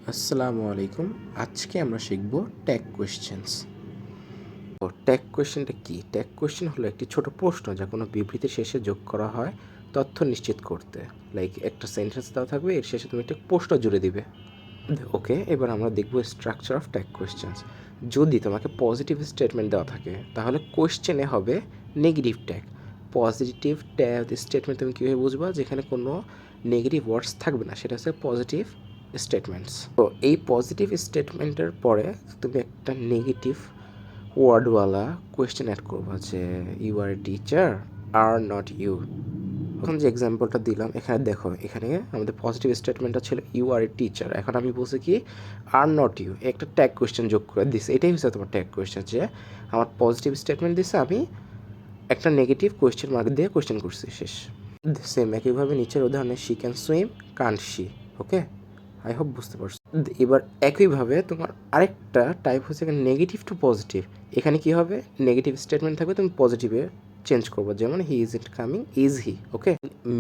আসসালামু আলাইকুম। আজকে আমরা শিখব ট্যাগ কোয়েশ্চেন্স। তো ট্যাগ কোয়েশ্চেনটা কি? ট্যাগ কোয়েশ্চেন হলো একটি ছোট প্রশ্ন যা কোনো বিবৃতির শেষে যোগ করা হয় তথ্য নিশ্চিত করতে। লাইক একটা সেন্টেন্স দেওয়া থাকবে, এর শেষে তুমি একটা প্রশ্ন জুড়ে দিবে। ওকে, এবার আমরা দেখব স্ট্রাকচার অফ ট্যাগ কোয়েশ্চেন্স। যদি তোমাকে পজিটিভ স্টেটমেন্ট দেওয়া থাকে তাহলে কোয়েশ্চেনে হবে negative tag. Positive tag statement তুমি কীভাবে বুঝবা? যেখানে কোনো নেগেটিভ ওয়ার্ডস থাকবে না, সেটা হচ্ছে পজিটিভ স্টেটমেন্টস। তো এই পজিটিভ স্টেটমেন্টের পরে তুমি একটা নেগেটিভ ওয়ার্ডওয়ালা কোয়েশ্চেন অ্যাড করবা যে you are a teacher are not you. এখন যে এক্সাম্পলটা দিলাম এখানে দেখো, এখানে আমাদের পজিটিভ স্টেটমেন্টটা ছিল ইউ আর এ টিচার। এখন আমি বলছি কি আর নট ইউ, একটা ট্যাগ কোয়েশ্চেন যোগ করে দিছে। এটাই হচ্ছে তোমার ট্যাগ কোয়েশ্চেন, যে আমার পজিটিভ স্টেটমেন্ট দিছে, আমি একটা নেগেটিভ কোয়েশ্চেন মার্ক দিয়ে কোয়েশ্চেন করছি, শেষ। সেম একইভাবে নিচের উদাহরণে she can swim, can't she. Okay, I hope বুঝতে পারছো। এবার একইভাবে তোমার আরেকটা টাইপ হচ্ছে নেগেটিভ টু পজিটিভ। এখানে কি হবে? নেগেটিভ স্টেটমেন্ট থাকবে, তুমি পজিটিভে চেঞ্জ করবো, যেমন he is it coming, is he. Okay,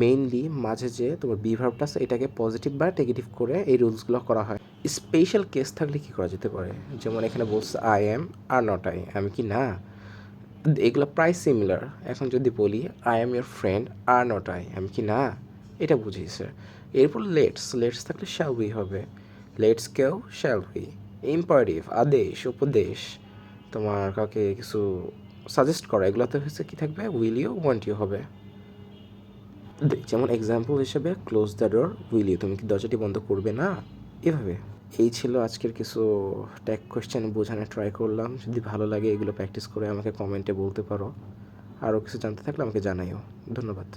mainly মাঝে যে তোমার বি ভার্বটা আছে এটাকে পজিটিভ বা নেগেটিভ করে এই রুলসগুলো করা হয়। স্পেশাল কেস থাকলে কি করা যেতে পারে? যেমন এখানে বলছে I M are not I, আমি কি না। এগুলো প্রায় সিমিলার। এখন যদি বলি I am your friend are not I, আমি কি না, এটা বুঝিয়েছে। এরপর লেটস থাকলে শ্যাল উই হবে, লেটস কেউ শ্যাল উই। ইম্পারেটিভ আদেশ উপদেশ, তোমার কাউকে কিছু সাজেস্ট করা, এগুলোতে হচ্ছে কি থাকবে? উইল ইউ, ওয়ান্ট ইউ হবে। যেমন এক্সাম্পল হিসেবে close the door will you, তুমি কি দরজাটি বন্ধ করবে না, এভাবে। এই ছিল আজকের কিছু ট্যাগ কোয়েশ্চেন বোঝানোর ট্রাই করলাম। যদি ভালো লাগে এগুলো প্র্যাকটিস করে আমাকে কমেন্টে বলতে পারো। আরও কিছু জানতে থাকলে আমাকে জানাইও। ধন্যবাদ।